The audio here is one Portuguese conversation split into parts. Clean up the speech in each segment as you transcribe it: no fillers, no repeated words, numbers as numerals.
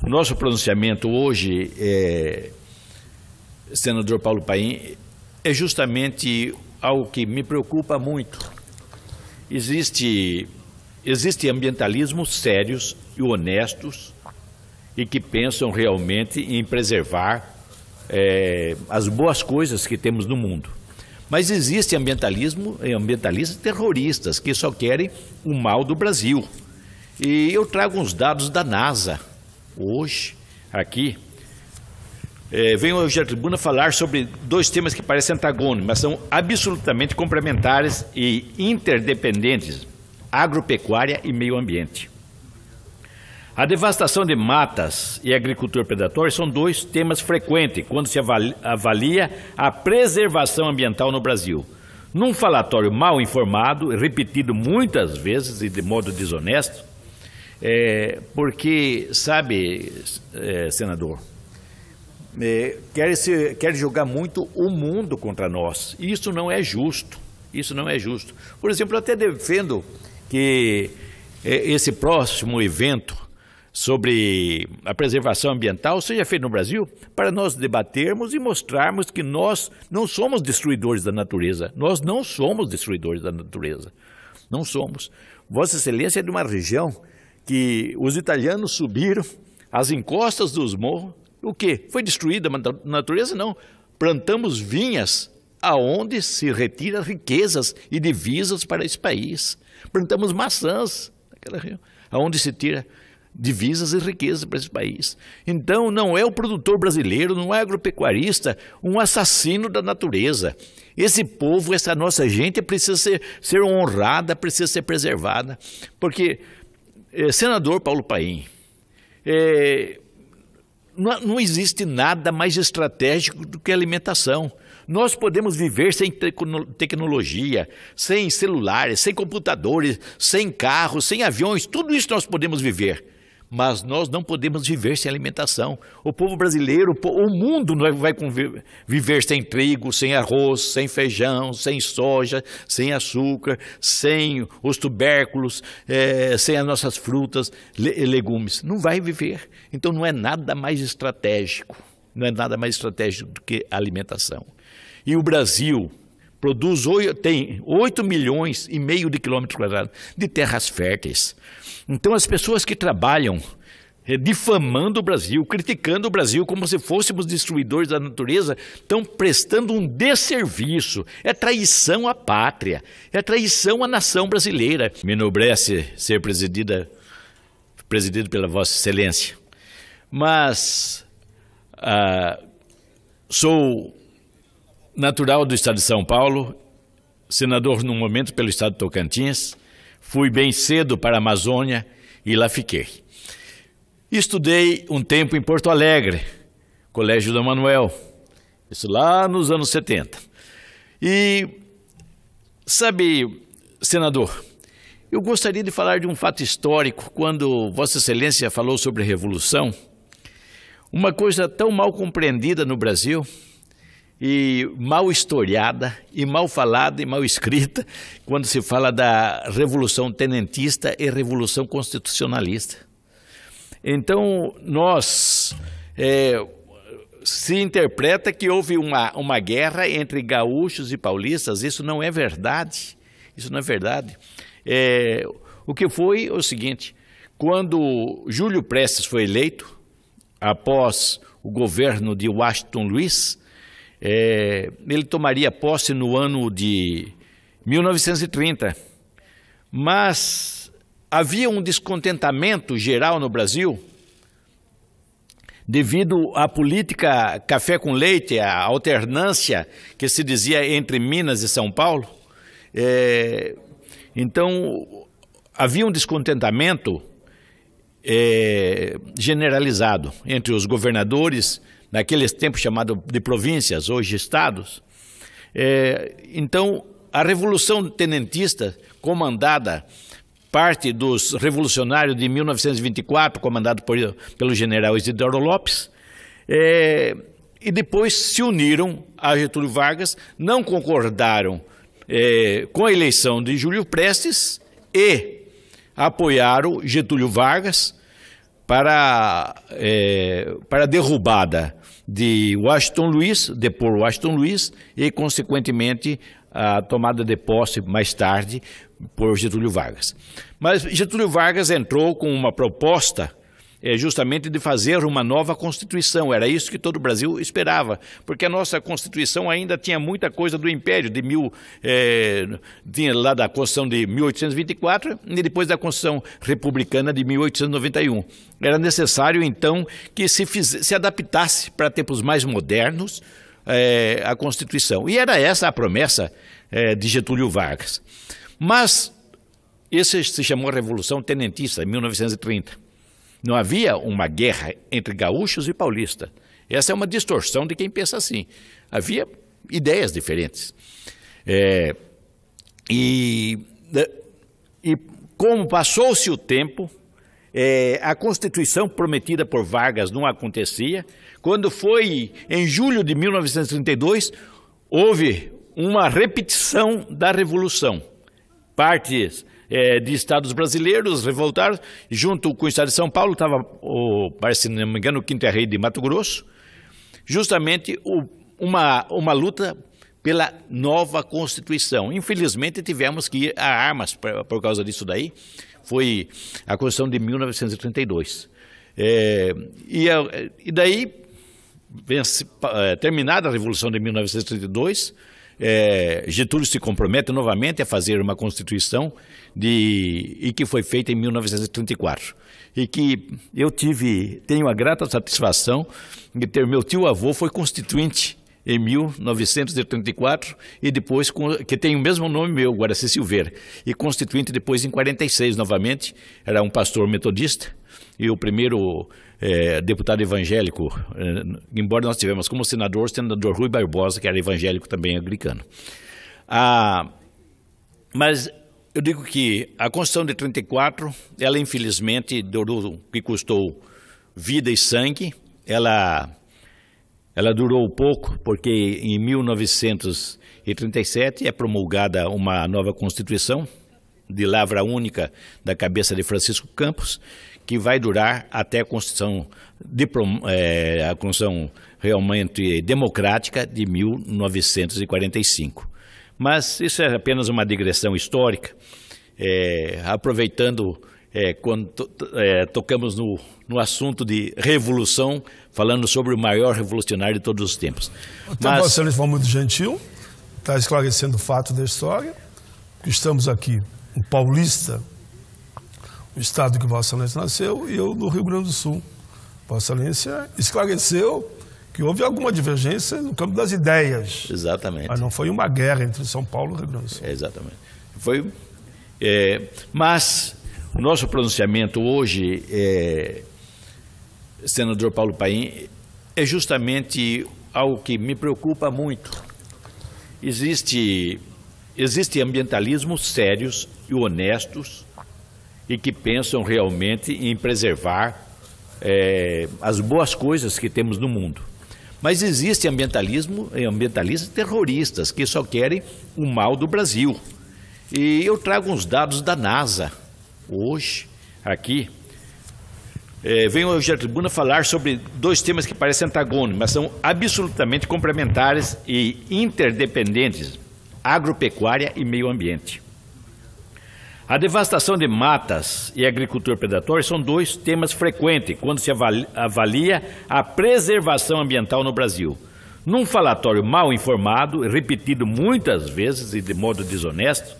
nosso pronunciamento hoje, senador Paulo Paim, é justamente algo que me preocupa muito. Existem ambientalismos sérios e honestos e que pensam realmente em preservar as boas coisas que temos no mundo. Mas existem ambientalistas terroristas que só querem o mal do Brasil. E eu trago uns dados da NASA hoje, aqui. Venho hoje à tribuna falar sobre dois temas que parecem antagônicos, mas são absolutamente complementares e interdependentes: agropecuária e meio ambiente. A devastação de matas e agricultura predatória são dois temas frequentes quando se avalia a preservação ambiental no Brasil. Num falatório mal informado e repetido muitas vezes e de modo desonesto, porque, sabe, senador, quer jogar muito o mundo contra nós. E isso não é justo. Isso não é justo. Por exemplo, eu até defendo que esse próximo evento sobre a preservação ambiental seja feito no Brasil para nós debatermos e mostrarmos que nós não somos destruidores da natureza. Nós não somos destruidores da natureza. Não somos. Vossa Excelência é de uma região que os italianos subiram as encostas dos morros. O quê? Foi destruída a natureza? Não. Plantamos vinhas aonde se retira riquezas e divisas para esse país. Plantamos maçãs naquela região, aonde se tira divisas e riquezas para esse país. Então, não é o produtor brasileiro, não é agropecuarista, um assassino da natureza. Esse povo, essa nossa gente precisa ser honrada, precisa ser preservada. Porque, senador Paulo Paim, não existe nada mais estratégico do que a alimentação. Nós podemos viver sem tecnologia, sem celulares, sem computadores, sem carros, sem aviões, tudo isso nós podemos viver. Mas nós não podemos viver sem alimentação. O povo brasileiro, o mundo não vai viver sem trigo, sem arroz, sem feijão, sem soja, sem açúcar, sem os tubérculos, sem as nossas frutas e legumes. Não vai viver. Então não é nada mais estratégico. Não é nada mais estratégico do que a alimentação. E o Brasil tem 8,5 milhões de quilômetros quadrados de terras férteis. Então as pessoas que trabalham difamando o Brasil, criticando o Brasil como se fôssemos destruidores da natureza, estão prestando um desserviço. É traição à pátria, é traição à nação brasileira. Me enobrece ser presidido pela Vossa Excelência. Mas sou natural do estado de São Paulo, senador no momento pelo estado de Tocantins, fui bem cedo para a Amazônia e lá fiquei. Estudei um tempo em Porto Alegre, Colégio Dom Manuel, isso lá nos anos 70. E, sabe, senador, eu gostaria de falar de um fato histórico, quando Vossa Excelência falou sobre a Revolução, uma coisa tão mal compreendida no Brasil, e mal historiada, e mal falada, e mal escrita, quando se fala da Revolução Tenentista e Revolução Constitucionalista. Então, se interpreta que houve uma guerra entre gaúchos e paulistas. Isso não é verdade. Isso não é verdade. O que foi o seguinte: quando Júlio Prestes foi eleito, após o governo de Washington Luiz, ele tomaria posse no ano de 1930, mas havia um descontentamento geral no Brasil devido à política café com leite, a alternância que se dizia entre Minas e São Paulo. Então havia um descontentamento generalizado entre os governadores, naqueles tempos chamados de províncias, hoje estados. Então, a Revolução Tenentista, comandada, parte dos revolucionários de 1924, comandado pelo general Isidoro Lopes, e depois se uniram a Getúlio Vargas, não concordaram com a eleição de Júlio Prestes e apoiaram Getúlio Vargas, para a derrubada de Washington Luiz, depor Washington Luiz e, consequentemente, a tomada de posse mais tarde por Getúlio Vargas. Mas Getúlio Vargas entrou com uma proposta justamente de fazer uma nova Constituição. Era isso que todo o Brasil esperava, porque a nossa Constituição ainda tinha muita coisa do Império, tinha lá da Constituição de 1824 e depois da Constituição Republicana de 1891. Era necessário, então, que se adaptasse para tempos mais modernos a Constituição. E era essa a promessa de Getúlio Vargas. Mas isso se chamou Revolução Tenentista, em 1930. Não havia uma guerra entre gaúchos e paulistas. Essa é uma distorção de quem pensa assim. Havia ideias diferentes. E como passou-se o tempo, a Constituição prometida por Vargas não acontecia. Quando foi em julho de 1932, houve uma repetição da Revolução. Partes de estados brasileiros revoltaram, junto com o estado de São Paulo, estava, se não me engano, o Quinto Rei de Mato Grosso, justamente uma luta pela nova Constituição. Infelizmente, tivemos que ir a armas por causa disso daí. Foi a Constituição de 1932. E daí, terminada a Revolução de 1932, Getúlio se compromete novamente a fazer uma Constituição e que foi feita em 1934. E que eu tenho a grata satisfação de ter meu tio-avô foi constituinte em 1934 e depois, que tem o mesmo nome meu, Guaraci Silveira, e constituinte depois em 46 novamente. Era um pastor metodista e o primeiro deputado evangélico, embora nós tivemos como senador o senador Rui Barbosa, que era evangélico também anglicano. Mas eu digo que a Constituição de 34, ela infelizmente durou, que custou vida e sangue. Ela durou pouco, porque em 1937 é promulgada uma nova Constituição de lavra única da cabeça de Francisco Campos, que vai durar até a Constituição realmente democrática de 1945. Mas isso é apenas uma digressão histórica, aproveitando quando tocamos no assunto de revolução, falando sobre o maior revolucionário de todos os tempos. Então, Vossa Excelência foi muito gentil, está esclarecendo o fato da história, que estamos aqui, um paulista, o estado que Vossa Excelência nasceu, e eu no Rio Grande do Sul. Vossa Excelência esclareceu que houve alguma divergência no campo das ideias. Exatamente. Mas não foi uma guerra entre São Paulo e o Rio Grande do Sul. Exatamente. Mas o nosso pronunciamento hoje, senador Paulo Paim, é justamente algo que me preocupa muito. Existem ambientalismos sérios e honestos e que pensam realmente em preservar as boas coisas que temos no mundo. Mas existe ambientalistas terroristas que só querem o mal do Brasil. E eu trago uns dados da NASA hoje, aqui. Venho hoje à tribuna falar sobre dois temas que parecem antagônicos, mas são absolutamente complementares e interdependentes: agropecuária e meio ambiente. A devastação de matas e a agricultura predatória são dois temas frequentes quando se avalia a preservação ambiental no Brasil. Num falatório mal informado e repetido muitas vezes e de modo desonesto,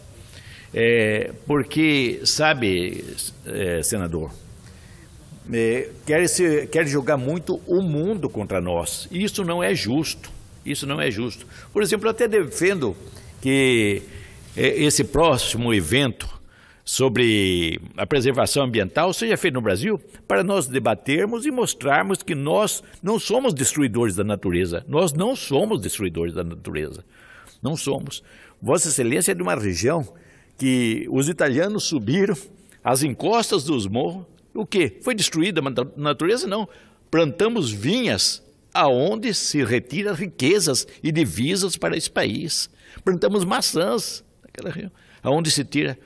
porque, sabe, senador, quer jogar muito o mundo contra nós. Isso não é justo. Isso não é justo. Por exemplo, eu até defendo que esse próximo evento sobre a preservação ambiental seja feito no Brasil para nós debatermos e mostrarmos que nós não somos destruidores da natureza. Nós não somos destruidores da natureza. Não somos. Vossa Excelência é de uma região que os italianos subiram as encostas dos morros. O quê? Foi destruída a natureza? Não. Plantamos vinhas aonde se retira riquezas e divisas para esse país. Plantamos maçãs naquela região, aonde se tira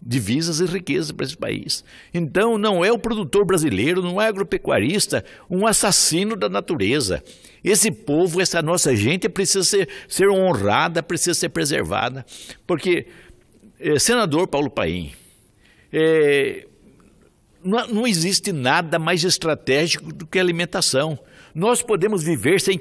divisas e riquezas para esse país. Então, não é o produtor brasileiro, não é o agropecuarista, um assassino da natureza. Esse povo, essa nossa gente precisa ser honrada, precisa ser preservada. Porque, senador Paulo Paim, não existe nada mais estratégico do que a alimentação. Nós podemos viver sem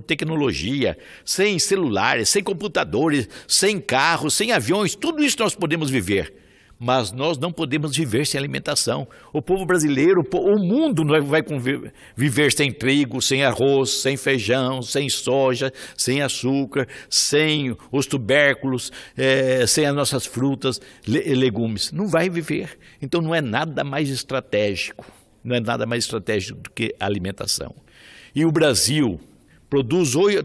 tecnologia, sem celulares, sem computadores, sem carros, sem aviões, tudo isso nós podemos viver. Mas nós não podemos viver sem alimentação. O povo brasileiro, o mundo não vai viver sem trigo, sem arroz, sem feijão, sem soja, sem açúcar, sem os tubérculos, sem as nossas frutas e legumes. Não vai viver. Então não é nada mais estratégico. Não é nada mais estratégico do que a alimentação. E o Brasil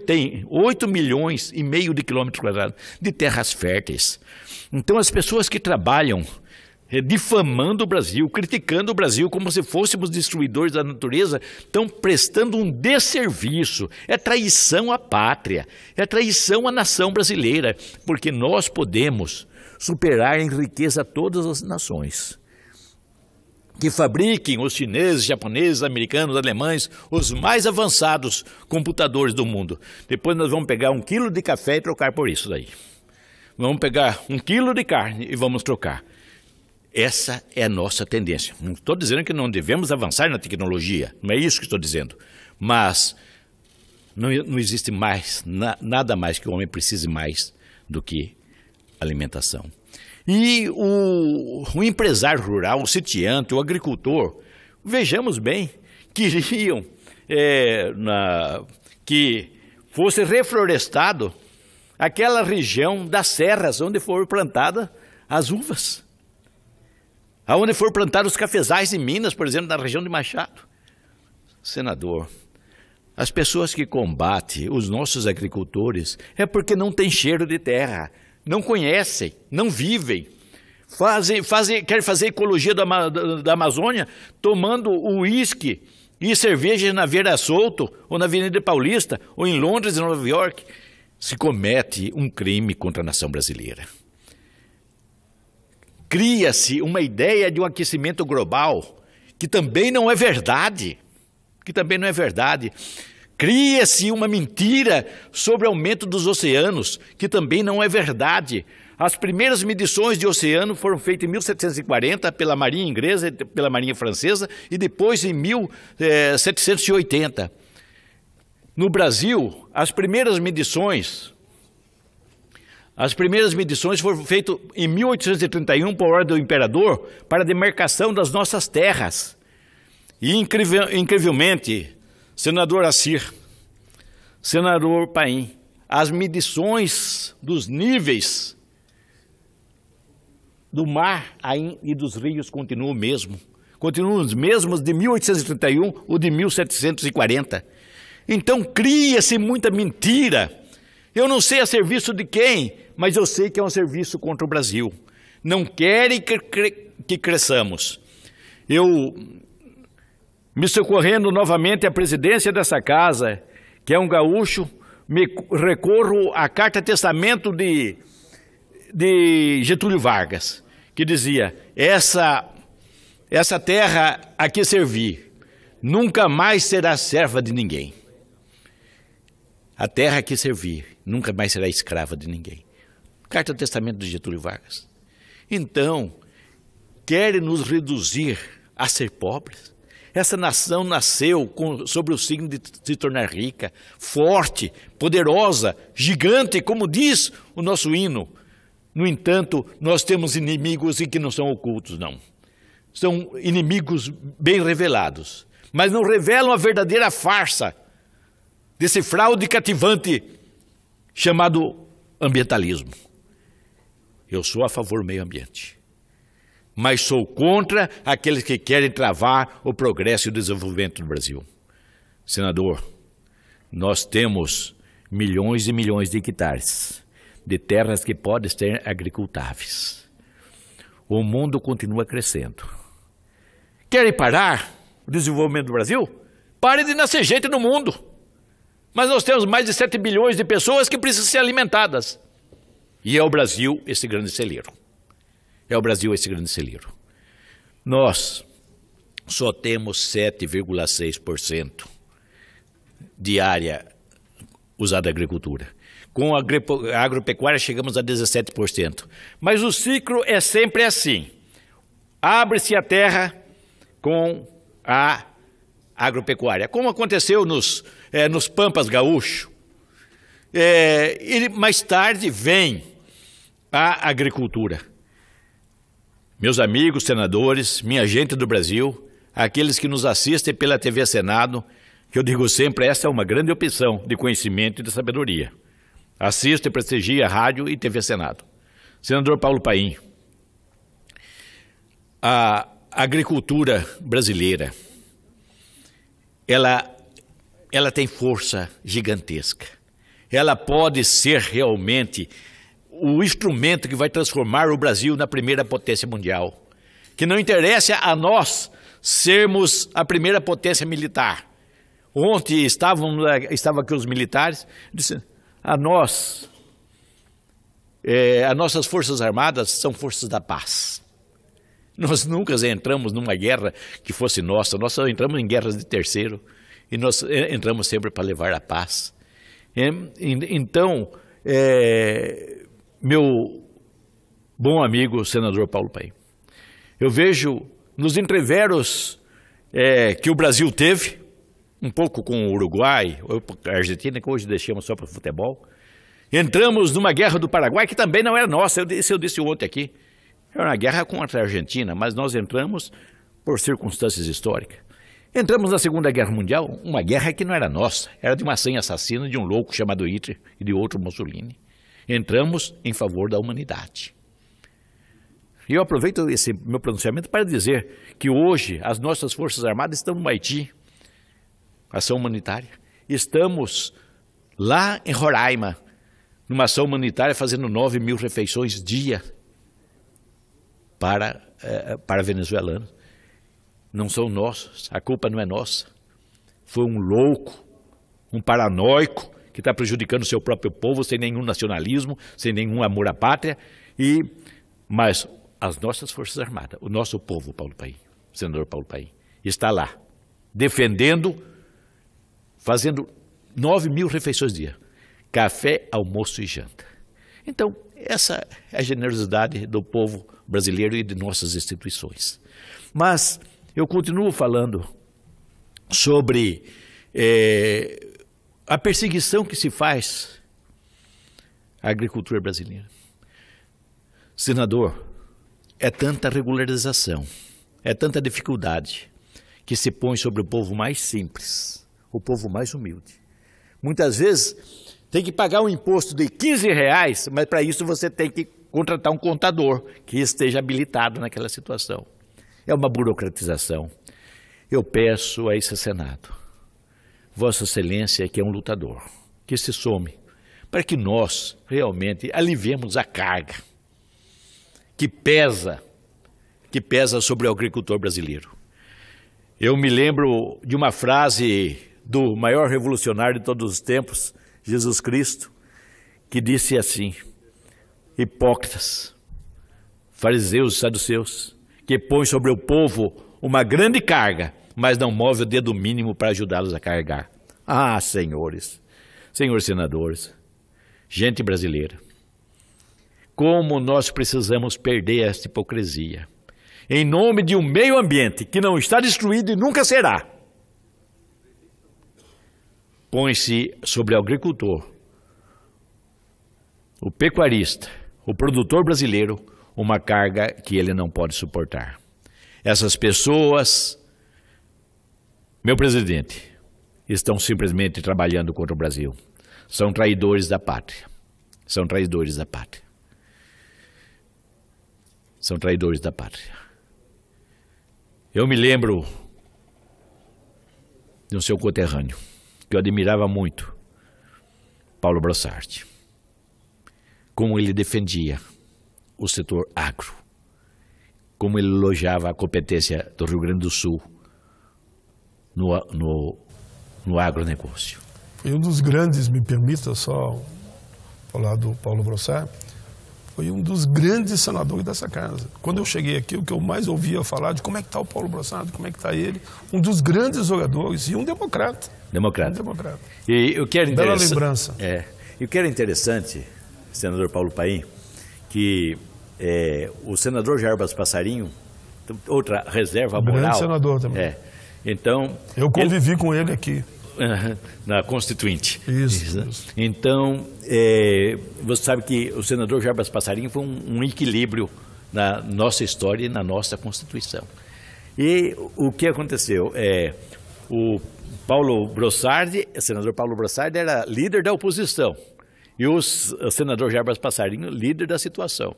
tem 8,5 milhões de quilômetros quadrados de terras férteis. Então as pessoas que trabalham difamando o Brasil, criticando o Brasil como se fôssemos destruidores da natureza, estão prestando um desserviço. É traição à pátria, é traição à nação brasileira, porque nós podemos superar em riqueza todas as nações. Que fabriquem os chineses, japoneses, americanos, alemães, os mais avançados computadores do mundo. Depois nós vamos pegar 1 quilo de café e trocar por isso daí. Vamos pegar 1 quilo de carne e vamos trocar. Essa é a nossa tendência. Não estou dizendo que não devemos avançar na tecnologia, não é isso que estou dizendo. Mas não existe mais, nada mais que o homem precise mais do que alimentação. E o empresário rural, o sitiante, o agricultor, vejamos bem, queriam que fosse reflorestado aquela região das serras onde foram plantadas as uvas, aonde foram plantados os cafezais em Minas, por exemplo, na região de Machado. Senador, as pessoas que combatem os nossos agricultores é porque não tem cheiro de terra, não conhecem, não vivem, querem fazer ecologia da Amazônia tomando uísque e cerveja na Vieira Solto, ou na Avenida Paulista, ou em Londres e Nova York. Se comete um crime contra a nação brasileira. Cria-se uma ideia de um aquecimento global, que também não é verdade, Cria-se uma mentira sobre o aumento dos oceanos, que também não é verdade. As primeiras medições de oceano foram feitas em 1740 pela Marinha Inglesa e pela Marinha Francesa e depois em 1780. No Brasil, as primeiras medições foram feitas em 1831 por ordem do imperador para a demarcação das nossas terras. E incrivelmente, senador Assir, senador Paim, as medições dos níveis do mar e dos rios continuam os mesmos de 1831 ou de 1740. Então cria-se muita mentira. Eu não sei a serviço de quem, mas eu sei que é um serviço contra o Brasil. Não querem que cresçamos. Eu, me socorrendo novamente à presidência dessa casa, que é um gaúcho, me recorro à carta-testamento de Getúlio Vargas, que dizia: essa terra a que servir nunca mais será serva de ninguém. A terra a que servir nunca mais será escrava de ninguém. Carta-testamento de Getúlio Vargas. Então, querem nos reduzir a ser pobres? Essa nação nasceu sobre o signo de se tornar rica, forte, poderosa, gigante, como diz o nosso hino. No entanto, nós temos inimigos e que não são ocultos, não. São inimigos bem revelados, mas não revelam a verdadeira farsa desse fraude cativante chamado ambientalismo. Eu sou a favor do meio ambiente, mas sou contra aqueles que querem travar o progresso e o desenvolvimento do Brasil. Senador, nós temos milhões e milhões de hectares de terras que podem ser agricultáveis. O mundo continua crescendo. Querem parar o desenvolvimento do Brasil? Pare de nascer gente no mundo. Mas nós temos mais de 7 bilhões de pessoas que precisam ser alimentadas. E é o Brasil esse grande celeiro. é o Brasil esse grande celeiro. Nós só temos 7,6% de área usada na agricultura. Com a agropecuária chegamos a 17%. Mas o ciclo é sempre assim. Abre-se a terra com a agropecuária, como aconteceu nos Pampas Gaúcho. E mais tarde vem a agricultura. Meus amigos senadores, minha gente do Brasil, aqueles que nos assistem pela TV Senado, que eu digo sempre, essa é uma grande opção de conhecimento e de sabedoria. Assista e prestigia a rádio e TV Senado. Senador Paulo Paim, a agricultura brasileira, ela tem força gigantesca. Ela pode ser realmente o instrumento que vai transformar o Brasil na primeira potência mundial. Que não interessa a nós sermos a primeira potência militar. Ontem estavam aqui os militares, disseram, as nossas forças armadas são forças da paz. Nós nunca entramos numa guerra que fosse nossa, nós só entramos em guerras de terceiro e nós entramos sempre para levar a paz. Então, meu bom amigo senador Paulo Paim, eu vejo nos entreveros que o Brasil teve, um pouco com o Uruguai, a Argentina, que hoje deixamos só para futebol. Entramos numa guerra do Paraguai, que também não era nossa, eu disse ontem aqui. Era uma guerra contra a Argentina, mas nós entramos por circunstâncias históricas. Entramos na Segunda Guerra Mundial, uma guerra que não era nossa, era de uma senha assassina de um louco chamado Hitler e de outro Mussolini. Entramos em favor da humanidade. E eu aproveito esse meu pronunciamento para dizer que hoje as nossas Forças Armadas estão no Haiti, ação humanitária. Estamos lá em Roraima, numa ação humanitária, fazendo 9.000 refeições dia para venezuelanos. Não são nossos, a culpa não é nossa. Foi um louco, um paranoico, que está prejudicando o seu próprio povo, sem nenhum nacionalismo, sem nenhum amor à pátria. Mas as nossas Forças Armadas, o nosso povo, Paulo Paim, o senador Paulo Paim, está lá, defendendo, fazendo 9.000 refeições dia, café, almoço e janta. Então, essa é a generosidade do povo brasileiro e de nossas instituições. Mas eu continuo falando sobre a perseguição que se faz à agricultura brasileira. Senador, é tanta regularização, é tanta dificuldade que se põe sobre o povo mais simples, o povo mais humilde. Muitas vezes tem que pagar um imposto de R$15, mas para isso você tem que contratar um contador que esteja habilitado naquela situação. É uma burocratização. Eu peço a esse Senado, Vossa Excelência, que é um lutador, que se some, para que nós realmente aliviemos a carga que pesa sobre o agricultor brasileiro. Eu me lembro de uma frase do maior revolucionário de todos os tempos, Jesus Cristo, que disse assim: hipócritas, fariseus e saduceus, que põem sobre o povo uma grande carga, mas não move o dedo mínimo para ajudá-los a carregar. Ah, senhores senadores, gente brasileira, como nós precisamos perder esta hipocrisia, em nome de um meio ambiente que não está destruído e nunca será. Põe-se sobre o agricultor, o pecuarista, o produtor brasileiro, uma carga que ele não pode suportar. Essas pessoas, meu presidente, estão simplesmente trabalhando contra o Brasil. São traidores da pátria. São traidores da pátria. São traidores da pátria. Eu me lembro de um seu conterrâneo, que eu admirava muito, Paulo Brossard, como ele defendia o setor agro, como ele elogiava a competência do Rio Grande do Sul no agronegócio. Foi um dos grandes, me permita só falar do Paulo Brossard, foi um dos grandes senadores dessa casa. Quando eu cheguei aqui, o que eu mais ouvia falar de como é que está o Paulo Brossard, como é que está ele, um dos grandes oradores e um democrata. Democrata. Um democrata. E eu quero Bela lembrança. Eu quero interessante, senador Paulo Paim, que o senador Jarbas Passarinho, outra reserva moral. Grande senador também. Então, eu convivi com ele aqui. Na Constituinte. Isso. Então, você sabe que o senador Jarbas Passarinho foi um equilíbrio na nossa história e na nossa Constituição. E o que aconteceu? O senador Paulo Brossard era líder da oposição e o senador Jarbas Passarinho líder da situação.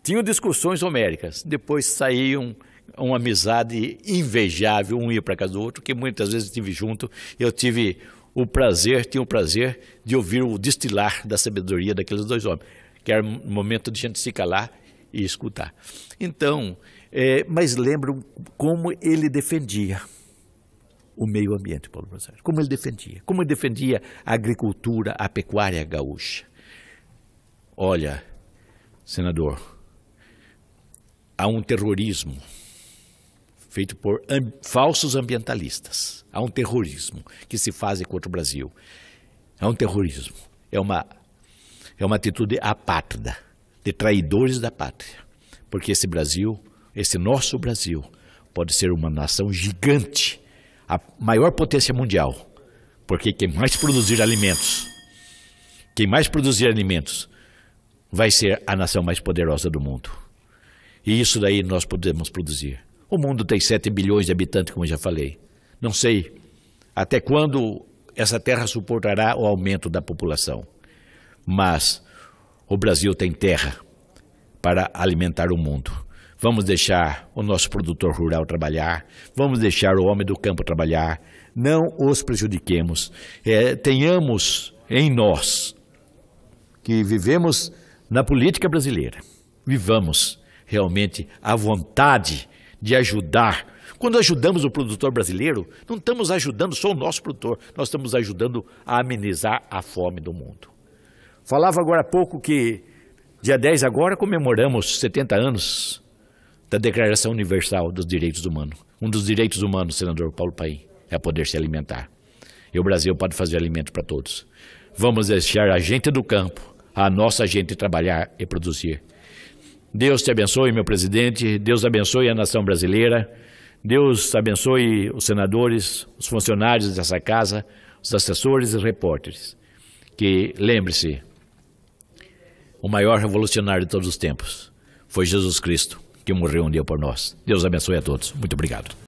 Tinham discussões homéricas, depois saíam uma amizade invejável, um ia para casa do outro, que muitas vezes estive junto. Eu tinha o prazer de ouvir o destilar da sabedoria daqueles dois homens, que era um momento de gente se calar e escutar. Então, mas lembro como ele defendia o meio ambiente, Paulo Brossard, como ele defendia a agricultura, a pecuária gaúcha. Olha, senador, há um terrorismo feito por falsos ambientalistas. Há um terrorismo que se faz contra o Brasil. É um terrorismo. É uma atitude apátrida, de traidores da pátria. Porque esse nosso Brasil, pode ser uma nação gigante, a maior potência mundial. Porque quem mais produzir alimentos vai ser a nação mais poderosa do mundo. E isso daí nós podemos produzir. O mundo tem 7 bilhões de habitantes, como eu já falei. Não sei até quando essa terra suportará o aumento da população. Mas o Brasil tem terra para alimentar o mundo. Vamos deixar o nosso produtor rural trabalhar, vamos deixar o homem do campo trabalhar, não os prejudiquemos. Tenhamos em nós, que vivemos na política brasileira, vivamos realmente a vontade de ajudar. Quando ajudamos o produtor brasileiro, não estamos ajudando só o nosso produtor, nós estamos ajudando a amenizar a fome do mundo. Falava agora há pouco que, dia 10 agora, comemoramos 70 anos da Declaração Universal dos Direitos Humanos. Um dos direitos humanos, senador Paulo Paim, é poder se alimentar. E o Brasil pode fazer alimento para todos. Vamos deixar a gente do campo, a nossa gente trabalhar e produzir. Deus te abençoe, meu presidente, Deus abençoe a nação brasileira, Deus abençoe os senadores, os funcionários dessa casa, os assessores e repórteres. Que, lembre-se, o maior revolucionário de todos os tempos foi Jesus Cristo, que morreu um dia por nós. Deus abençoe a todos. Muito obrigado.